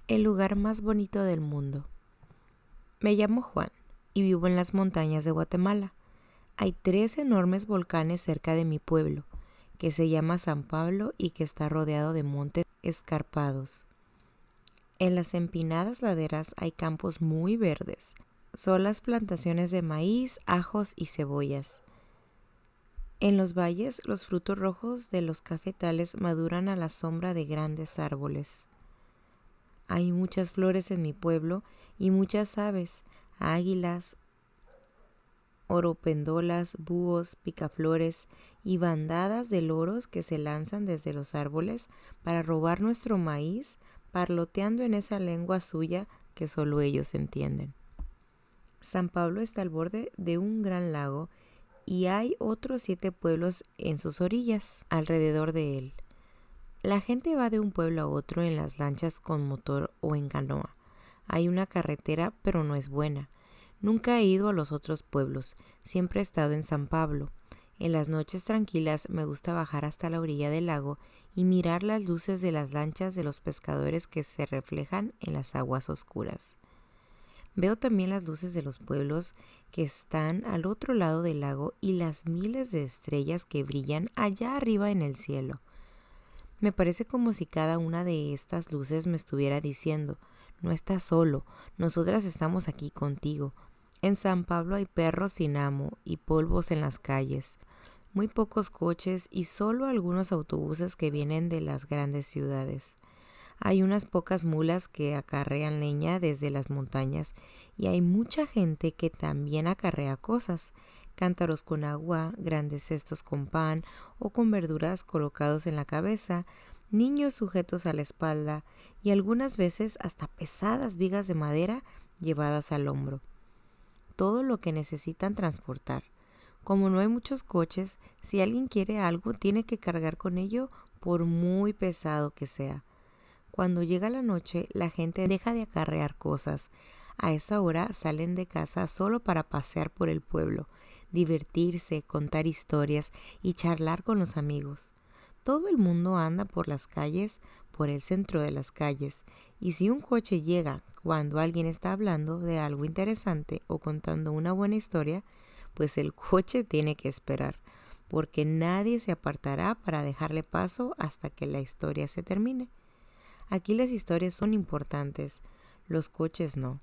El lugar más bonito del mundo. Me llamo Juan y vivo en las montañas de Guatemala. Hay 3 enormes volcanes cerca de mi pueblo, que se llama San Pablo y que está rodeado de montes escarpados. En las empinadas laderas hay campos muy verdes, solas plantaciones de maíz, ajos y cebollas. En los valles, los frutos rojos de los cafetales maduran a la sombra de grandes árboles. Hay muchas flores en mi pueblo y muchas aves, águilas, oropendolas, búhos, picaflores y bandadas de loros que se lanzan desde los árboles para robar nuestro maíz, parloteando en esa lengua suya que solo ellos entienden. San Pablo está al borde de un gran lago y hay otros 7 pueblos en sus orillas, alrededor de él. La gente va de un pueblo a otro en las lanchas con motor o en canoa. Hay una carretera, pero no es buena. Nunca he ido a los otros pueblos, siempre he estado en San Pablo. En las noches tranquilas me gusta bajar hasta la orilla del lago y mirar las luces de las lanchas de los pescadores que se reflejan en las aguas oscuras. Veo también las luces de los pueblos que están al otro lado del lago y las miles de estrellas que brillan allá arriba en el cielo. Me parece como si cada una de estas luces me estuviera diciendo: no estás solo, nosotras estamos aquí contigo. En San Pablo hay perros sin amo y polvos en las calles, muy pocos coches y solo algunos autobuses que vienen de las grandes ciudades. Hay unas pocas mulas que acarrean leña desde las montañas y hay mucha gente que también acarrea cosas, cántaros con agua, grandes cestos con pan o con verduras colocados en la cabeza, niños sujetos a la espalda y algunas veces hasta pesadas vigas de madera llevadas al hombro. Todo lo que necesitan transportar. Como no hay muchos coches, si alguien quiere algo tiene que cargar con ello por muy pesado que sea. Cuando llega la noche, la gente deja de acarrear cosas. A esa hora salen de casa solo para pasear por el pueblo, divertirse, contar historias y charlar con los amigos. Todo el mundo anda por las calles, por el centro de las calles, y si un coche llega cuando alguien está hablando de algo interesante o contando una buena historia, pues el coche tiene que esperar, porque nadie se apartará para dejarle paso hasta que la historia se termine. Aquí las historias son importantes, los coches no.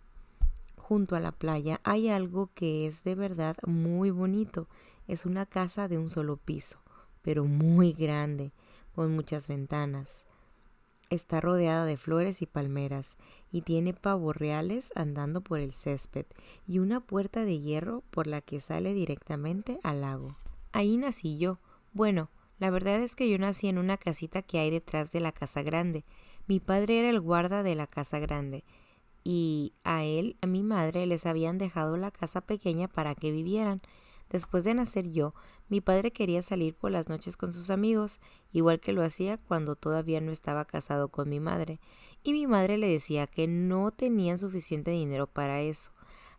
Junto a la playa hay algo que es de verdad muy bonito. Es una casa de un solo piso, pero muy grande, con muchas ventanas. Está rodeada de flores y palmeras y tiene pavos reales andando por el césped y una puerta de hierro por la que sale directamente al lago. Ahí nací yo. Bueno, la verdad es que yo nací en una casita que hay detrás de la casa grande. Mi padre era el guarda de la casa grande y a él y a mi madre les habían dejado la casa pequeña para que vivieran. Después de nacer yo, mi padre quería salir por las noches con sus amigos, igual que lo hacía cuando todavía no estaba casado con mi madre, y mi madre le decía que no tenían suficiente dinero para eso.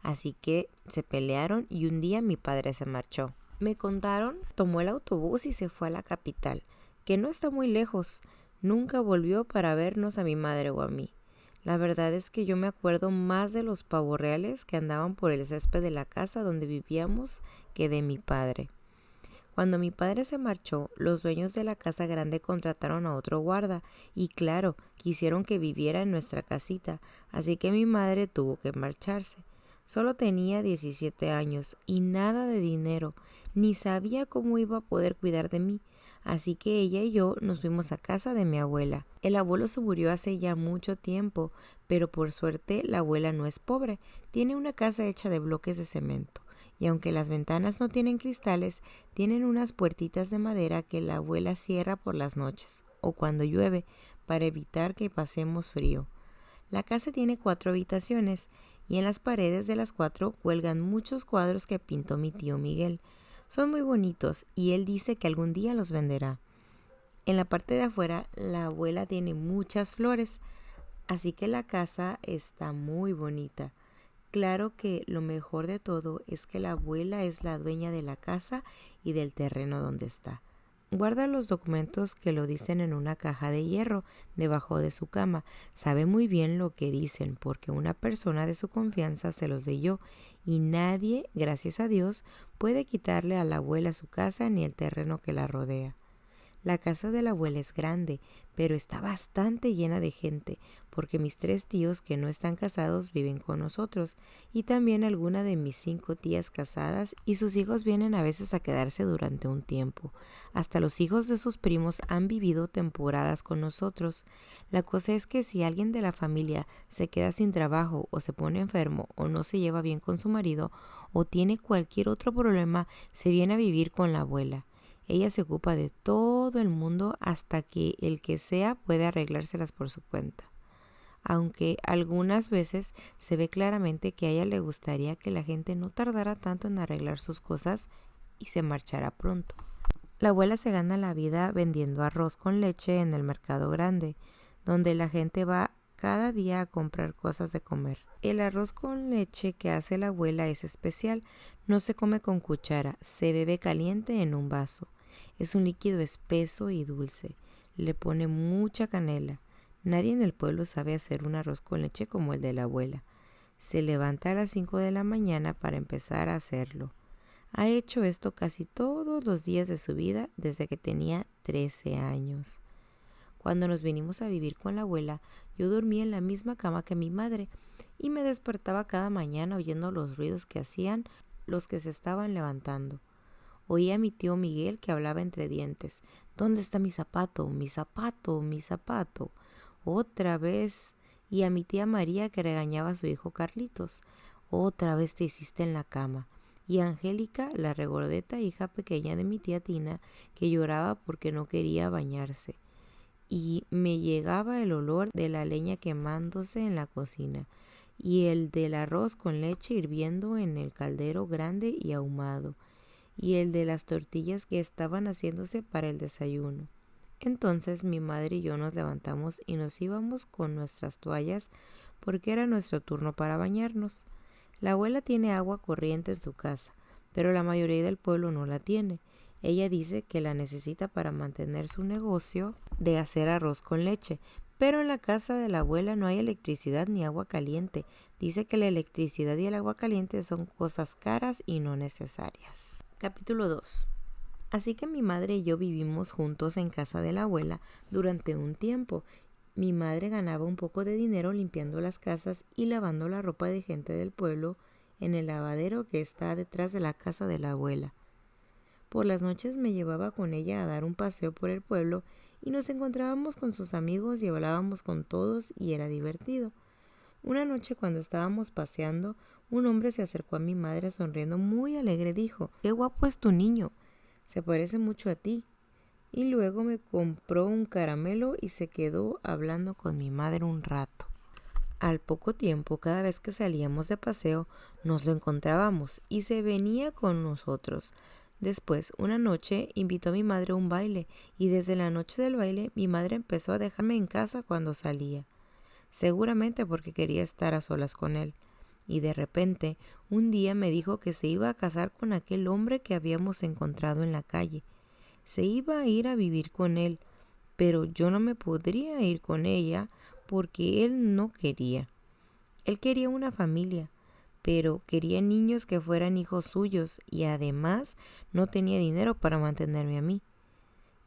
Así que se pelearon y un día mi padre se marchó. Me contaron, tomó el autobús y se fue a la capital, que no está muy lejos. Nunca volvió para vernos a mi madre o a mí. La verdad es que yo me acuerdo más de los pavos reales que andaban por el césped de la casa donde vivíamos que de mi padre. Cuando mi padre se marchó, los dueños de la casa grande contrataron a otro guarda y claro, quisieron que viviera en nuestra casita, así que mi madre tuvo que marcharse. Solo tenía 17 años y nada de dinero, ni sabía cómo iba a poder cuidar de mí, así que ella y yo nos fuimos a casa de mi abuela. El abuelo se murió hace ya mucho tiempo, pero por suerte la abuela no es pobre, tiene una casa hecha de bloques de cemento. Y aunque las ventanas no tienen cristales, tienen unas puertitas de madera que la abuela cierra por las noches o cuando llueve para evitar que pasemos frío. La casa tiene 4 habitaciones y en las paredes de las 4 cuelgan muchos cuadros que pintó mi tío Miguel. Son muy bonitos y él dice que algún día los venderá. En la parte de afuera la abuela tiene muchas flores, así que la casa está muy bonita. Claro que lo mejor de todo es que la abuela es la dueña de la casa y del terreno donde está. Guarda los documentos que lo dicen en una caja de hierro debajo de su cama. Sabe muy bien lo que dicen porque una persona de su confianza se los leyó y nadie, gracias a Dios, puede quitarle a la abuela su casa ni el terreno que la rodea. La casa de la abuela es grande, pero está bastante llena de gente, porque mis 3 tíos que no están casados viven con nosotros, y también alguna de mis 5 tías casadas y sus hijos vienen a veces a quedarse durante un tiempo. Hasta los hijos de sus primos han vivido temporadas con nosotros. La cosa es que si alguien de la familia se queda sin trabajo o se pone enfermo o no se lleva bien con su marido o tiene cualquier otro problema, se viene a vivir con la abuela. Ella se ocupa de todo el mundo hasta que el que sea puede arreglárselas por su cuenta. Aunque algunas veces se ve claramente que a ella le gustaría que la gente no tardara tanto en arreglar sus cosas y se marchara pronto. La abuela se gana la vida vendiendo arroz con leche en el mercado grande, donde la gente va cada día a comprar cosas de comer. El arroz con leche que hace la abuela es especial, no se come con cuchara, se bebe caliente en un vaso. Es un líquido espeso y dulce, le pone mucha canela. Nadie en el pueblo sabe hacer un arroz con leche como el de la abuela. Se levanta a las 5 de la mañana para empezar a hacerlo. Ha hecho esto casi todos los días de su vida desde que tenía 13 años. Cuando nos vinimos a vivir con la abuela, yo dormía en la misma cama que mi madre y me despertaba cada mañana oyendo los ruidos que hacían los que se estaban levantando. Oía a mi tío Miguel que hablaba entre dientes. ¿Dónde está mi zapato? Mi zapato, mi zapato. Otra vez. Y a mi tía María que regañaba a su hijo Carlitos. Otra vez te hiciste en la cama. Y a Angélica, la regordeta hija pequeña de mi tía Tina, que lloraba porque no quería bañarse. Y me llegaba el olor de la leña quemándose en la cocina y el del arroz con leche hirviendo en el caldero grande y ahumado y el de las tortillas que estaban haciéndose para el desayuno. Entonces mi madre y yo nos levantamos y nos íbamos con nuestras toallas porque era nuestro turno para bañarnos. La abuela tiene agua corriente en su casa, pero la mayoría del pueblo no la tiene. Ella dice que la necesita para mantener su negocio de hacer arroz con leche, pero en la casa de la abuela no hay electricidad ni agua caliente. Dice que la electricidad y el agua caliente son cosas caras y no necesarias. Capítulo 2. Así que mi madre y yo vivimos juntos en casa de la abuela durante un tiempo. Mi madre ganaba un poco de dinero limpiando las casas y lavando la ropa de gente del pueblo en el lavadero que está detrás de la casa de la abuela. Por las noches me llevaba con ella a dar un paseo por el pueblo y nos encontrábamos con sus amigos y hablábamos con todos y era divertido. Una noche cuando estábamos paseando, un hombre se acercó a mi madre sonriendo muy alegre. Dijo: «Qué guapo es tu niño, se parece mucho a ti». Y luego me compró un caramelo y se quedó hablando con mi madre un rato. Al poco tiempo, cada vez que salíamos de paseo, nos lo encontrábamos y se venía con nosotros. Después, una noche, invitó a mi madre a un baile y desde la noche del baile mi madre empezó a dejarme en casa cuando salía, seguramente porque quería estar a solas con él. Y de repente, un día me dijo que se iba a casar con aquel hombre que habíamos encontrado en la calle. Se iba a ir a vivir con él, pero yo no me podría ir con ella porque él no quería. Él quería una familia, pero quería niños que fueran hijos suyos y además no tenía dinero para mantenerme a mí.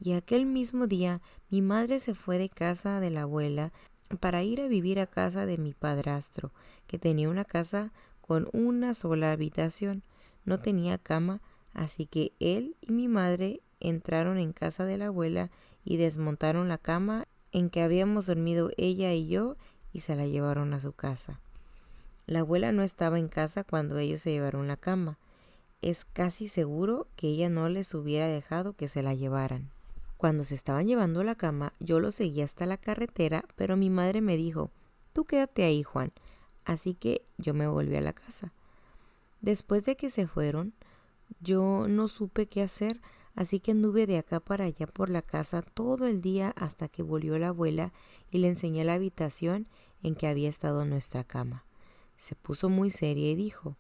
Y aquel mismo día mi madre se fue de casa de la abuela para ir a vivir a casa de mi padrastro, que tenía una casa con una sola habitación. No tenía cama, así que él y mi madre entraron en casa de la abuela y desmontaron la cama en que habíamos dormido ella y yo y se la llevaron a su casa. La abuela no estaba en casa cuando ellos se llevaron la cama. Es casi seguro que ella no les hubiera dejado que se la llevaran. Cuando se estaban llevando la cama, yo lo seguí hasta la carretera, pero mi madre me dijo: «Tú quédate ahí, Juan». Así que yo me volví a la casa. Después de que se fueron, yo no supe qué hacer, así que anduve de acá para allá por la casa todo el día hasta que volvió la abuela y le enseñé la habitación en que había estado nuestra cama. Se puso muy seria y dijo: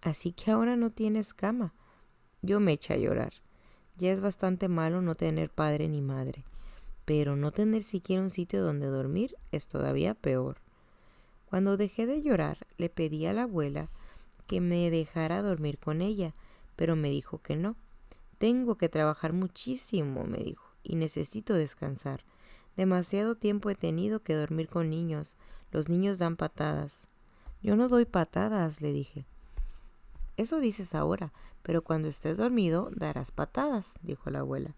«¿Así que ahora no tienes cama?». Yo me eché a llorar. Ya es bastante malo no tener padre ni madre, pero no tener siquiera un sitio donde dormir es todavía peor. Cuando dejé de llorar, le pedí a la abuela que me dejara dormir con ella, pero me dijo que no. Tengo que trabajar muchísimo, me dijo, y necesito descansar. Demasiado tiempo he tenido que dormir con niños. Los niños dan patadas. Yo no doy patadas, le dije. Eso dices ahora, pero cuando estés dormido darás patadas, dijo la abuela.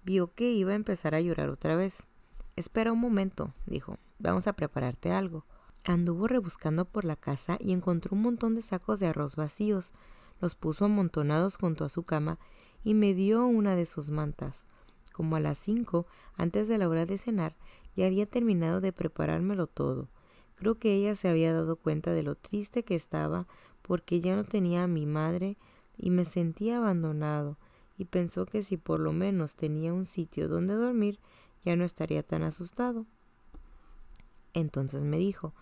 Vio que iba a empezar a llorar otra vez. Espera un momento, dijo. Vamos a prepararte algo. Anduvo rebuscando por la casa y encontró un montón de sacos de arroz vacíos. Los puso amontonados junto a su cama y me dio una de sus mantas. Como a las 5, antes de la hora de cenar, ya había terminado de preparármelo todo. Creo que ella se había dado cuenta de lo triste que estaba porque ya no tenía a mi madre y me sentía abandonado, y pensó que si por lo menos tenía un sitio donde dormir, ya no estaría tan asustado. Entonces me dijo: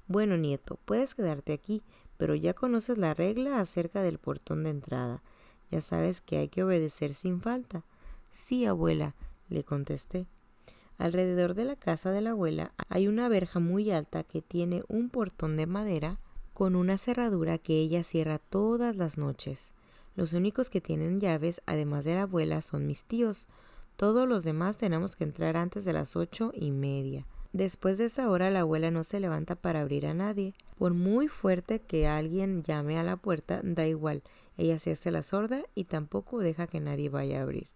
bueno, nieto, puedes quedarte aquí, pero ya conoces la regla acerca del portón de entrada. Ya sabes que hay que obedecer sin falta. Sí, abuela, le contesté. Alrededor de la casa de la abuela hay una verja muy alta que tiene un portón de madera con una cerradura que ella cierra todas las noches. Los únicos que tienen llaves, además de la abuela, son mis tíos. Todos los demás tenemos que entrar antes de las 8:30. Después de esa hora la abuela no se levanta para abrir a nadie. Por muy fuerte que alguien llame a la puerta, da igual. Ella se hace la sorda y tampoco deja que nadie vaya a abrir.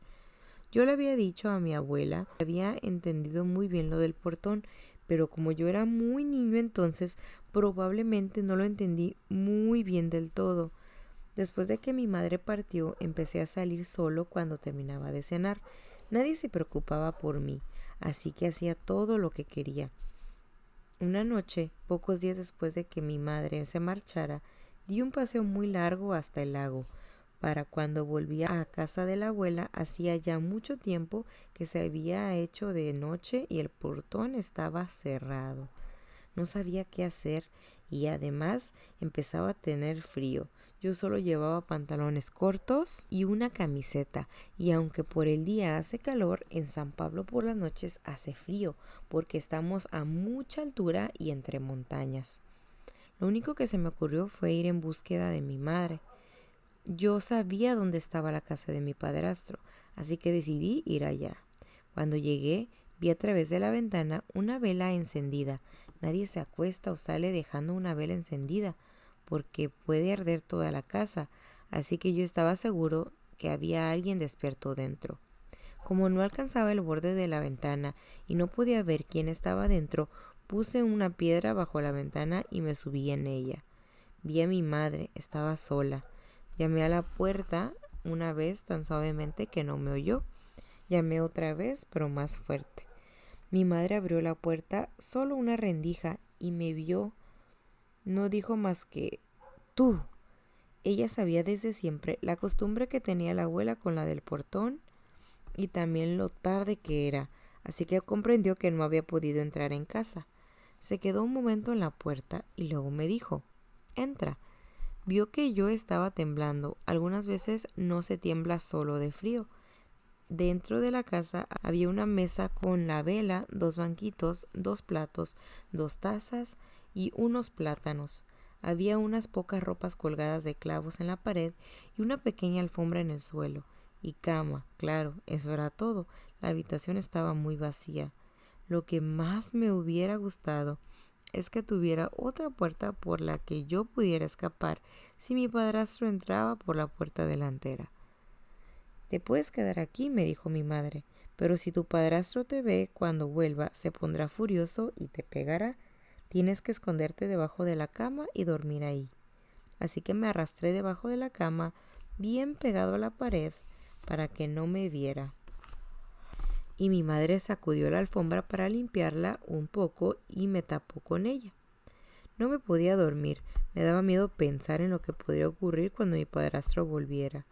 Yo le había dicho a mi abuela que había entendido muy bien lo del portón, pero como yo era muy niño entonces, probablemente no lo entendí muy bien del todo. Después de que mi madre partió, empecé a salir solo cuando terminaba de cenar. Nadie se preocupaba por mí, así que hacía todo lo que quería. Una noche, pocos días después de que mi madre se marchara, di un paseo muy largo hasta el lago. Para cuando volvía a casa de la abuela, hacía ya mucho tiempo que se había hecho de noche y el portón estaba cerrado. No sabía qué hacer y además empezaba a tener frío. Yo solo llevaba pantalones cortos y una camiseta, y aunque por el día hace calor, en San Pablo por las noches hace frío, porque estamos a mucha altura y entre montañas. Lo único que se me ocurrió fue ir en búsqueda de mi madre. Yo sabía dónde estaba la casa de mi padrastro, así que decidí ir allá. Cuando llegué, vi a través de la ventana una vela encendida. Nadie se acuesta o sale dejando una vela encendida, porque puede arder toda la casa, así que yo estaba seguro que había alguien despierto dentro. Como no alcanzaba el borde de la ventana y no podía ver quién estaba dentro, puse una piedra bajo la ventana y me subí en ella. Vi a mi madre, estaba sola. Llamé a la puerta una vez tan suavemente que no me oyó. Llamé otra vez, pero más fuerte. Mi madre abrió la puerta, solo una rendija, y me vio. No dijo más que «tú». Ella sabía desde siempre la costumbre que tenía la abuela con la del portón y también lo tarde que era, así que comprendió que no había podido entrar en casa. Se quedó un momento en la puerta y luego me dijo «entra». Vio que yo estaba temblando. Algunas veces no se tiembla solo de frío. Dentro de la casa había una mesa con la vela, 2 banquitos, 2 platos, 2 tazas y unos plátanos. Había unas pocas ropas colgadas de clavos en la pared y una pequeña alfombra en el suelo. Y cama, claro, eso era todo. La habitación estaba muy vacía. Lo que más me hubiera gustado es que tuviera otra puerta por la que yo pudiera escapar si mi padrastro entraba por la puerta delantera. «Te puedes quedar aquí», me dijo mi madre, «pero si tu padrastro te ve cuando vuelva, se pondrá furioso y te pegará. Tienes que esconderte debajo de la cama y dormir ahí». Así que me arrastré debajo de la cama, bien pegado a la pared, para que no me viera. Y mi madre sacudió la alfombra para limpiarla un poco y me tapó con ella. No me podía dormir, me daba miedo pensar en lo que podría ocurrir cuando mi padrastro volviera.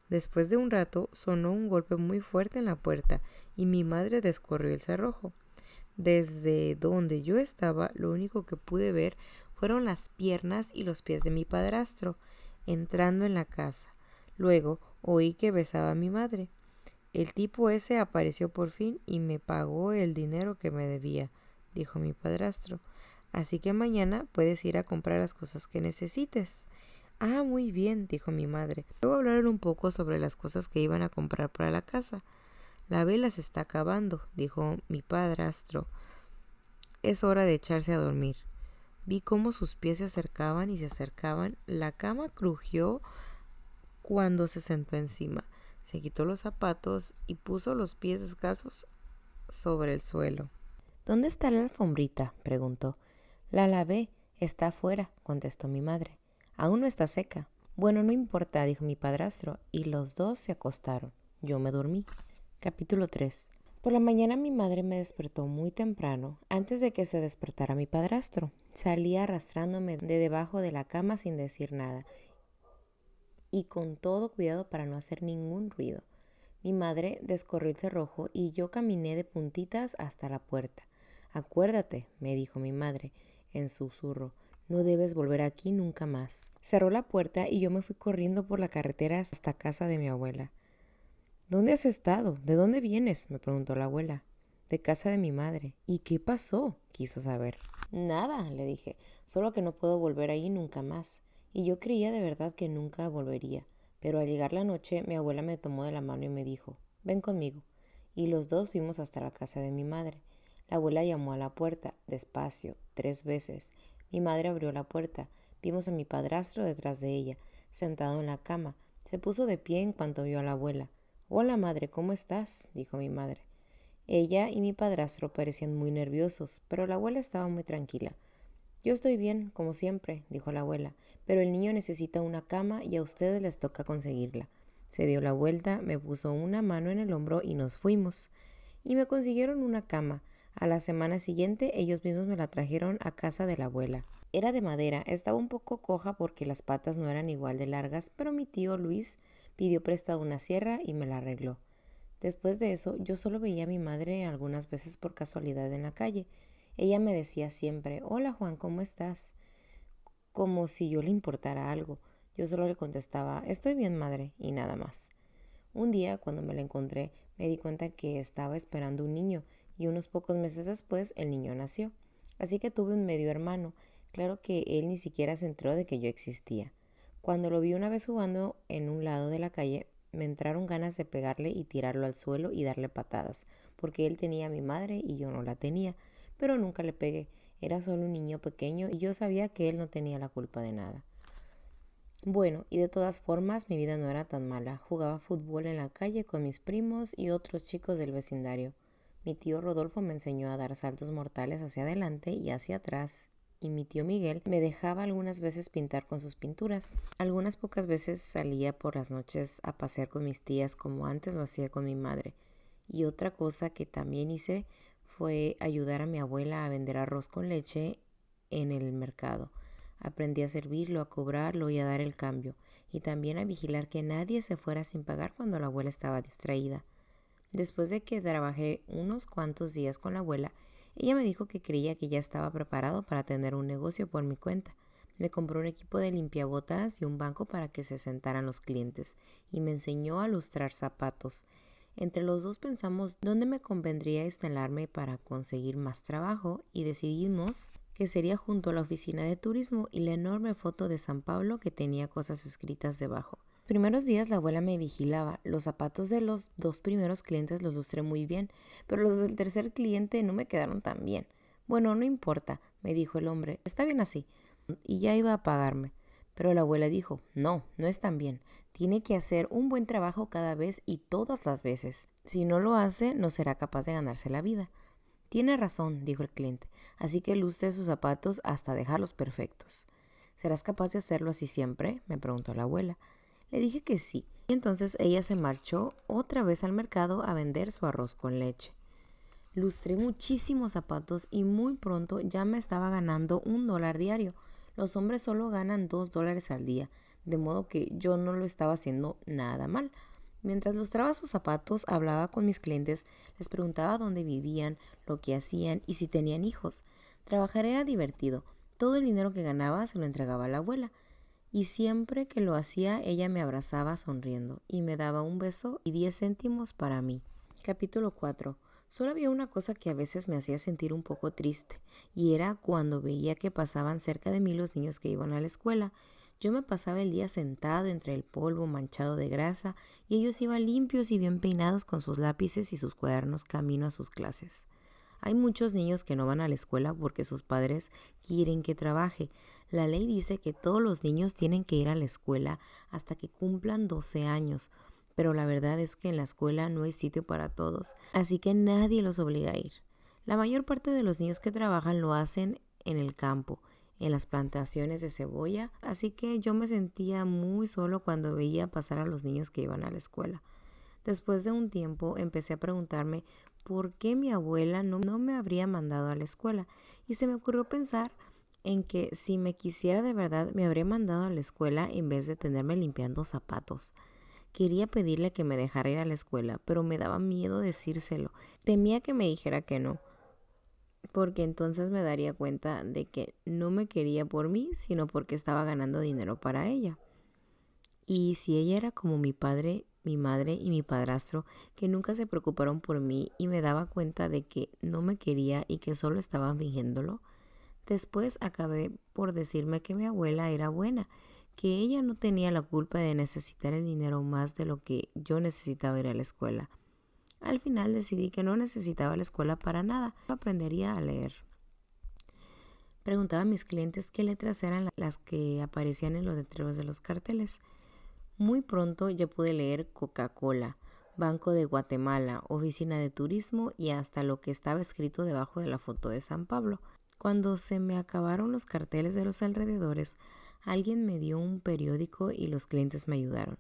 Después de un rato sonó un golpe muy fuerte en la puerta y mi madre descorrió el cerrojo. Desde donde yo estaba, lo único que pude ver fueron las piernas y los pies de mi padrastro entrando en la casa. Luego oí que besaba a mi madre. El tipo ese apareció por fin y me pagó el dinero que me debía, dijo mi padrastro. Así que mañana puedes ir a comprar las cosas que necesites. Ah, muy bien, dijo mi madre. Luego hablaron un poco sobre las cosas que iban a comprar para la casa. La vela se está acabando, dijo mi padrastro. Es hora de echarse a dormir. Vi cómo sus pies se acercaban y se acercaban. La cama crujió cuando se sentó encima. Se quitó los zapatos y puso los pies descalzos sobre el suelo. ¿Dónde está la alfombrita?, preguntó. La lavé, está afuera, contestó mi madre. Aún no está seca. Bueno, no importa, dijo mi padrastro, y los dos se acostaron. Yo me dormí. Capítulo 3. Por la mañana mi madre me despertó muy temprano, antes de que se despertara mi padrastro. Salí arrastrándome de debajo de la cama sin decir nada, y con todo cuidado para no hacer ningún ruido. Mi madre descorrió el cerrojo y yo caminé de puntitas hasta la puerta. Acuérdate, me dijo mi madre en susurro, no debes volver aquí nunca más. Cerró la puerta y yo me fui corriendo por la carretera hasta casa de mi abuela. ¿Dónde has estado? ¿De dónde vienes?, me preguntó la abuela. De casa de mi madre. ¿Y qué pasó?, quiso saber. Nada, le dije, solo que no puedo volver ahí nunca más. Y yo creía de verdad que nunca volvería. Pero al llegar la noche, mi abuela me tomó de la mano y me dijo, ven conmigo. Y los dos fuimos hasta la casa de mi madre. La abuela llamó a la puerta, despacio, 3 veces. Mi madre abrió la puerta. Vimos a mi padrastro detrás de ella, sentado en la cama. Se puso de pie en cuanto vio a la abuela. Hola, madre, ¿cómo estás?, dijo mi madre. Ella y mi padrastro parecían muy nerviosos, pero la abuela estaba muy tranquila. Yo estoy bien, como siempre, dijo la abuela, pero el niño necesita una cama y a ustedes les toca conseguirla. Se dio la vuelta, me puso una mano en el hombro y nos fuimos. Y me consiguieron una cama. A la semana siguiente ellos mismos me la trajeron a casa de la abuela. Era de madera, estaba un poco coja porque las patas no eran igual de largas, pero mi tío Luis pidió prestado una sierra y me la arregló. Después de eso, yo solo veía a mi madre algunas veces por casualidad en la calle. Ella me decía siempre, hola Juan, ¿cómo estás?, como si yo le importara algo. Yo solo le contestaba, estoy bien, madre, y nada más. Un día, cuando me la encontré, me di cuenta que estaba esperando un niño, y unos pocos meses después el niño nació. Así que tuve un medio hermano. Claro que él ni siquiera se enteró de que yo existía. Cuando lo vi una vez jugando en un lado de la calle, me entraron ganas de pegarle y tirarlo al suelo y darle patadas, porque él tenía a mi madre y yo no la tenía, pero nunca le pegué. Era solo un niño pequeño y yo sabía que él no tenía la culpa de nada. Bueno, y de todas formas mi vida no era tan mala. Jugaba fútbol en la calle con mis primos y otros chicos del vecindario. Mi tío Rodolfo me enseñó a dar saltos mortales hacia adelante y hacia atrás, y mi tío Miguel me dejaba algunas veces pintar con sus pinturas. Algunas pocas veces salía por las noches a pasear con mis tías como antes lo hacía con mi madre. Y otra cosa que también hice fue ayudar a mi abuela a vender arroz con leche en el mercado. Aprendí a servirlo, a cobrarlo y a dar el cambio, y también a vigilar que nadie se fuera sin pagar cuando la abuela estaba distraída. Después de que trabajé unos cuantos días con la abuela, ella me dijo que creía que ya estaba preparado para tener un negocio por mi cuenta. Me compró un equipo de limpiabotas y un banco para que se sentaran los clientes, y me enseñó a lustrar zapatos. Entre los dos pensamos dónde me convendría instalarme para conseguir más trabajo y decidimos que sería junto a la oficina de turismo y la enorme foto de San Pablo que tenía cosas escritas debajo. Los primeros días la abuela me vigilaba. Los zapatos de los 2 primeros clientes los lustré muy bien, pero los del tercer cliente no me quedaron tan bien. Bueno, no importa, me dijo el hombre, está bien así. Y ya iba a pagarme. Pero la abuela dijo, no, no es tan bien. Tiene que hacer un buen trabajo cada vez y todas las veces. Si no lo hace, no será capaz de ganarse la vida. Tiene razón, dijo el cliente, así que lustre sus zapatos hasta dejarlos perfectos. ¿Serás capaz de hacerlo así siempre?, me preguntó la abuela. Le dije que sí, y entonces ella se marchó otra vez al mercado a vender su arroz con leche. Lustré muchísimos zapatos y muy pronto ya me estaba ganando $1 diario. Los hombres solo ganan $2 al día, de modo que yo no lo estaba haciendo nada mal. Mientras lustraba sus zapatos, hablaba con mis clientes, les preguntaba dónde vivían, lo que hacían y si tenían hijos. Trabajar era divertido. Todo el dinero que ganaba se lo entregaba a la abuela. y siempre que lo hacía ella me abrazaba sonriendo y me daba un beso y 10 céntimos para mí. Capítulo 4. Solo había una cosa que a veces me hacía sentir un poco triste, y era cuando veía que pasaban cerca de mí los niños que iban a la escuela. Yo me pasaba el día sentado entre el polvo manchado de grasa, y ellos iban limpios y bien peinados con sus lápices y sus cuadernos camino a sus clases. Hay muchos niños que no van a la escuela porque sus padres quieren que trabaje. La ley dice que todos los niños tienen que ir a la escuela hasta que cumplan 12 años, pero la verdad es que en la escuela no hay sitio para todos, así que nadie los obliga a ir. La mayor parte de los niños que trabajan lo hacen en el campo, en las plantaciones de cebolla, así que yo me sentía muy solo cuando veía pasar a los niños que iban a la escuela. Después de un tiempo empecé a preguntarme por qué mi abuela no me habría mandado a la escuela, y se me ocurrió pensar en que si me quisiera de verdad me habría mandado a la escuela en vez de tenerme limpiando zapatos. Quería pedirle que me dejara ir a la escuela, pero me daba miedo decírselo. Temía que me dijera que no, porque entonces me daría cuenta de que no me quería por mí, sino porque estaba ganando dinero para ella. Y si ella era como mi padre, mi madre y mi padrastro, que nunca se preocuparon por mí y me daba cuenta de que no me quería y que solo estaban fingiéndolo, después acabé por decirme que mi abuela era buena, que ella no tenía la culpa de necesitar el dinero más de lo que yo necesitaba ir a la escuela. Al final decidí que no necesitaba la escuela para nada, aprendería a leer. Preguntaba a mis clientes qué letras eran las que aparecían en los letreros de los carteles. Muy pronto ya pude leer Coca-Cola, Banco de Guatemala, Oficina de Turismo y hasta lo que estaba escrito debajo de la foto de San Pablo. Cuando se me acabaron los carteles de los alrededores, alguien me dio un periódico y los clientes me ayudaron.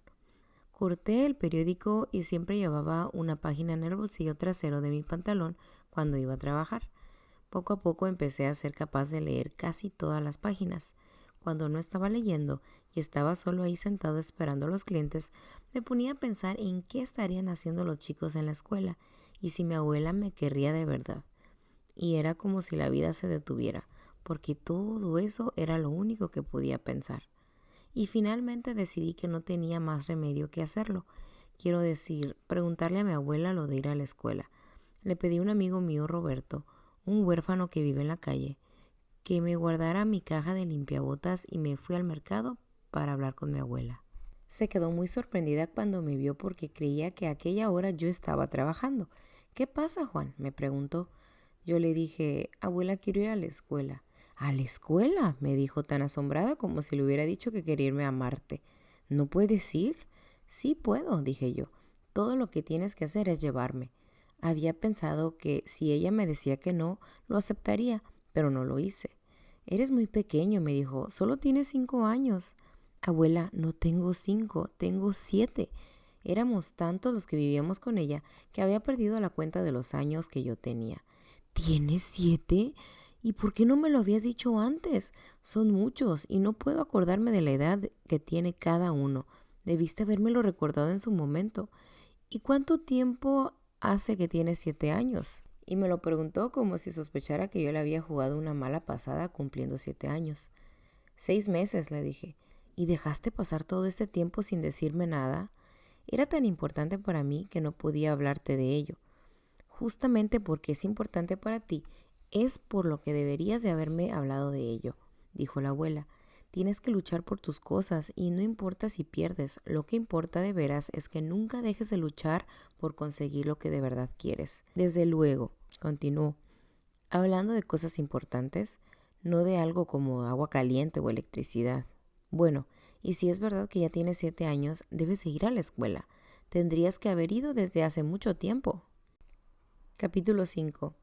Corté el periódico y siempre llevaba una página en el bolsillo trasero de mi pantalón cuando iba a trabajar. Poco a poco empecé a ser capaz de leer casi todas las páginas. Cuando no estaba leyendo y estaba solo ahí sentado esperando a los clientes, me ponía a pensar en qué estarían haciendo los chicos en la escuela y si mi abuela me querría de verdad. Y era como si la vida se detuviera, porque todo eso era lo único que podía pensar. Y finalmente decidí que no tenía más remedio que hacerlo. Quiero decir, preguntarle a mi abuela lo de ir a la escuela. Le pedí a un amigo mío, Roberto, un huérfano que vive en la calle, que me guardara mi caja de limpiabotas y me fui al mercado para hablar con mi abuela. Se quedó muy sorprendida cuando me vio porque creía que a aquella hora yo estaba trabajando. ¿Qué pasa, Juan?, me preguntó. Yo le dije, abuela, quiero ir a la escuela. ¿A la escuela?, me dijo tan asombrada como si le hubiera dicho que quería irme a Marte. ¿No puedes ir? Sí puedo, dije yo. Todo lo que tienes que hacer es llevarme. Había pensado que si ella me decía que no, lo aceptaría, pero no lo hice. Eres muy pequeño, me dijo, solo tienes 5 años. Abuela, no tengo 5, tengo 7. Éramos tantos los que vivíamos con ella que había perdido la cuenta de los años que yo tenía. ¿Tienes 7? ¿Y por qué no me lo habías dicho antes? Son muchos y no puedo acordarme de la edad que tiene cada uno. Debiste habérmelo recordado en su momento. ¿Y cuánto tiempo hace que tienes 7 años? Y me lo preguntó como si sospechara que yo le había jugado una mala pasada cumpliendo 7 años. 6 meses, le dije. ¿Y dejaste pasar todo este tiempo sin decirme nada? Era tan importante para mí que no podía hablarte de ello. Justamente porque es importante para ti, es por lo que deberías de haberme hablado de ello, dijo la abuela. Tienes que luchar por tus cosas y no importa si pierdes, lo que importa de veras es que nunca dejes de luchar por conseguir lo que de verdad quieres. Desde luego, continuó, hablando de cosas importantes, no de algo como agua caliente o electricidad. Bueno, y si es verdad que ya tienes 7 años, debes ir a la escuela. Tendrías que haber ido desde hace mucho tiempo. Capítulo 5.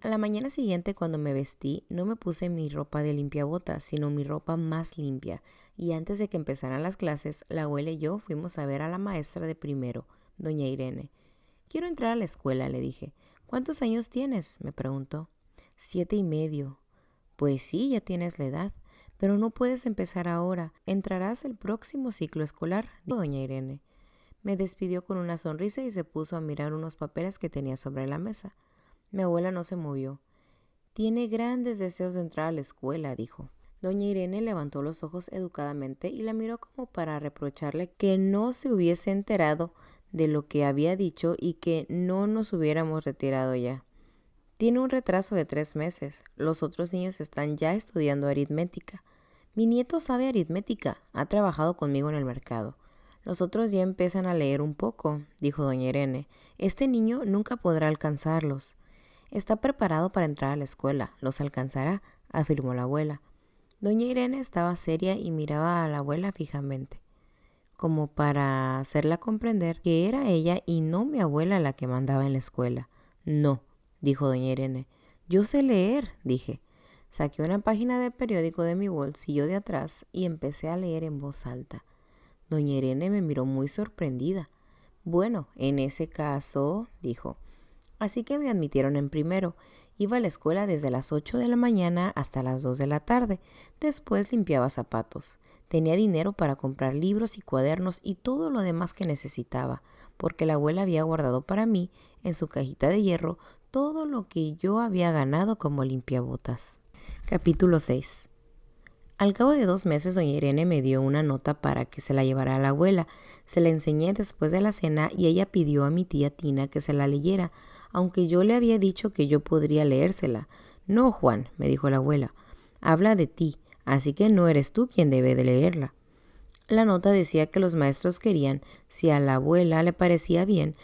A la mañana siguiente, cuando me vestí, no me puse mi ropa de limpiabotas, sino mi ropa más limpia, y antes de que empezaran las clases, la abuela y yo fuimos a ver a la maestra de primero, doña Irene. Quiero entrar a la escuela, le dije. ¿Cuántos años tienes?, me preguntó. 7 y medio. Pues sí, ya tienes la edad, pero no puedes empezar ahora. Entrarás el próximo ciclo escolar, dijo doña Irene. Me despidió con una sonrisa y se puso a mirar unos papeles que tenía sobre la mesa. Mi abuela no se movió. Tiene grandes deseos de entrar a la escuela, dijo. Doña Irene levantó los ojos educadamente y la miró como para reprocharle que no se hubiese enterado de lo que había dicho y que no nos hubiéramos retirado ya. Tiene un retraso de 3 meses. Los otros niños están ya estudiando aritmética. Mi nieto sabe aritmética. Ha trabajado conmigo en el mercado. Los otros ya empiezan a leer un poco, dijo doña Irene. Este niño nunca podrá alcanzarlos. Está preparado para entrar a la escuela. Los alcanzará, afirmó la abuela. Doña Irene estaba seria y miraba a la abuela fijamente, como para hacerla comprender que era ella y no mi abuela la que mandaba en la escuela. No, dijo doña Irene. Yo sé leer, dije. Saqué una página del periódico de mi bolsillo de atrás y empecé a leer en voz alta. Doña Irene me miró muy sorprendida. Bueno, en ese caso, dijo. Así que me admitieron en primero. Iba a la escuela desde las 8 de la mañana hasta las 2 de la tarde. Después limpiaba zapatos. Tenía dinero para comprar libros y cuadernos y todo lo demás que necesitaba, porque la abuela había guardado para mí, en su cajita de hierro, todo lo que yo había ganado como limpiabotas. Capítulo 6. Al cabo de 2 meses, doña Irene me dio una nota para que se la llevara a la abuela. Se la enseñé después de la cena y ella pidió a mi tía Tina que se la leyera, aunque yo le había dicho que yo podría leérsela. No, Juan, me dijo la abuela, habla de ti, así que no eres tú quien debe de leerla. La nota decía que los maestros querían, si a la abuela le parecía bien,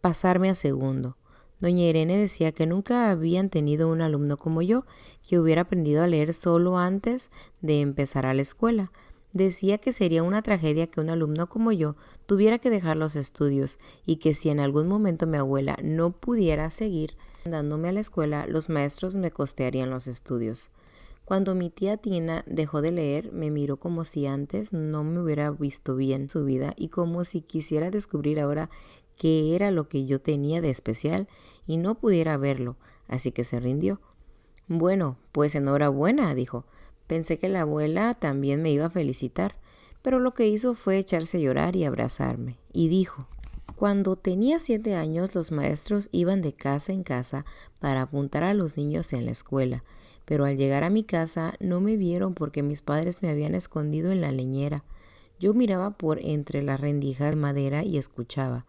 pasarme a segundo. Doña Irene decía que nunca habían tenido un alumno como yo, que hubiera aprendido a leer solo antes de empezar a la escuela. Decía que sería una tragedia que un alumno como yo tuviera que dejar los estudios y que si en algún momento mi abuela no pudiera seguir mandándome a la escuela, los maestros me costearían los estudios. Cuando mi tía Tina dejó de leer, me miró como si antes no me hubiera visto bien su vida y como si quisiera descubrir ahora qué era lo que yo tenía de especial y no pudiera verlo, así que se rindió. Bueno, pues enhorabuena, dijo. Pensé que la abuela también me iba a felicitar, pero lo que hizo fue echarse a llorar y abrazarme, y dijo: cuando tenía 7 años, los maestros iban de casa en casa para apuntar a los niños en la escuela, pero al llegar a mi casa no me vieron porque mis padres me habían escondido en la leñera. Yo miraba por entre las rendijas de madera y escuchaba.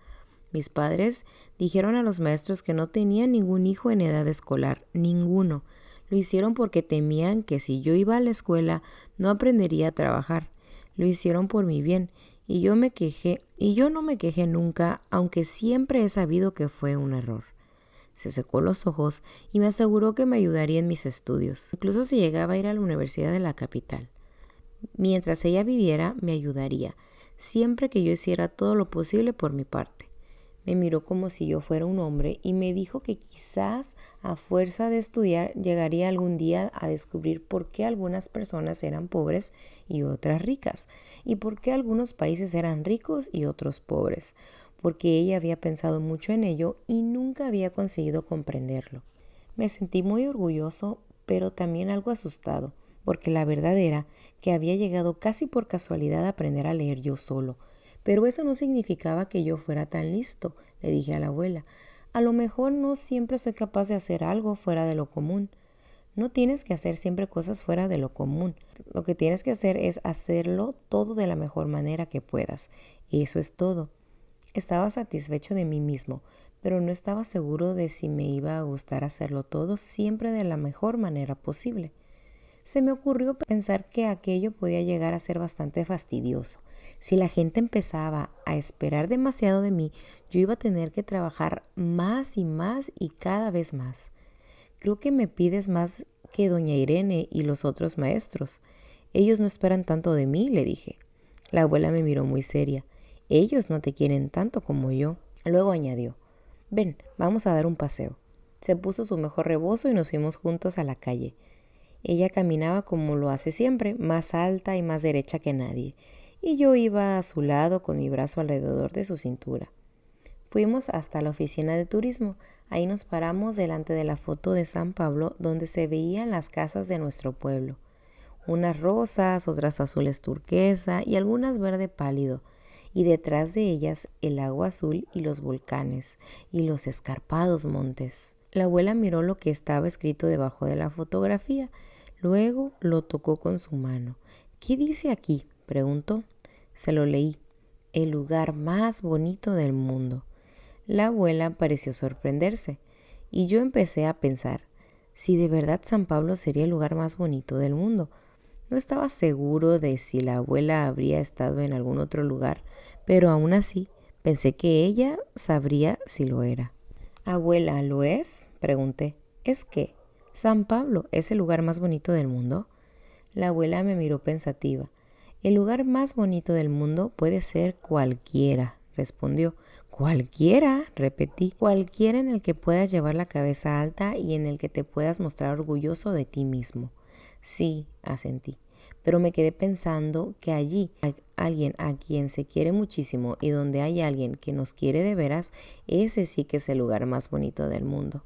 Mis padres dijeron a los maestros que no tenían ningún hijo en edad escolar, ninguno. Lo hicieron porque temían que si yo iba a la escuela no aprendería a trabajar. Lo hicieron por mi bien, y yo no me quejé nunca, aunque siempre he sabido que fue un error. Se secó los ojos y me aseguró que me ayudaría en mis estudios, incluso si llegaba a ir a la universidad de la capital. Mientras ella viviera, me ayudaría, siempre que yo hiciera todo lo posible por mi parte. Me miró como si yo fuera un hombre y me dijo que quizás a fuerza de estudiar llegaría algún día a descubrir por qué algunas personas eran pobres y otras ricas, y por qué algunos países eran ricos y otros pobres, porque ella había pensado mucho en ello y nunca había conseguido comprenderlo. Me sentí muy orgulloso, pero también algo asustado, porque la verdad era que había llegado casi por casualidad a aprender a leer yo solo. Pero eso no significaba que yo fuera tan listo, le dije a la abuela. A lo mejor no siempre soy capaz de hacer algo fuera de lo común. No tienes que hacer siempre cosas fuera de lo común. Lo que tienes que hacer es hacerlo todo de la mejor manera que puedas. Y eso es todo. Estaba satisfecho de mí mismo, pero no estaba seguro de si me iba a gustar hacerlo todo siempre de la mejor manera posible. Se me ocurrió pensar que aquello podía llegar a ser bastante fastidioso. Si la gente empezaba a esperar demasiado de mí, yo iba a tener que trabajar más y cada vez más. Creo que me pides más que doña Irene y los otros maestros. Ellos no esperan tanto de mí, le dije. La abuela me miró muy seria. Ellos no te quieren tanto como yo. Luego añadió: ven, vamos a dar un paseo. Se puso su mejor rebozo y nos fuimos juntos a la calle. Ella caminaba como lo hace siempre, más alta y más derecha que nadie, y yo iba a su lado con mi brazo alrededor de su cintura. Fuimos hasta la oficina de turismo. Ahí nos paramos delante de la foto de San Pablo, donde se veían las casas de nuestro pueblo. Unas rosas, otras azules turquesa y algunas verde pálido, y detrás de ellas el agua azul y los volcanes y los escarpados montes. La abuela miró lo que estaba escrito debajo de la fotografía. Luego lo tocó con su mano. ¿Qué dice aquí?, preguntó. Se lo leí. El lugar más bonito del mundo. La abuela pareció sorprenderse, y yo empecé a pensar, si de verdad San Pablo sería el lugar más bonito del mundo. No estaba seguro de si la abuela habría estado en algún otro lugar, pero aún así pensé que ella sabría si lo era. Abuela, ¿lo es?, pregunté. ¿Es qué? ¿San Pablo es el lugar más bonito del mundo? La abuela me miró pensativa. El lugar más bonito del mundo puede ser cualquiera, respondió. ¿Cualquiera?, repetí. Cualquiera en el que puedas llevar la cabeza alta y en el que te puedas mostrar orgulloso de ti mismo. Sí, asentí. Pero me quedé pensando que allí hay alguien a quien se quiere muchísimo y donde hay alguien que nos quiere de veras, ese sí que es el lugar más bonito del mundo.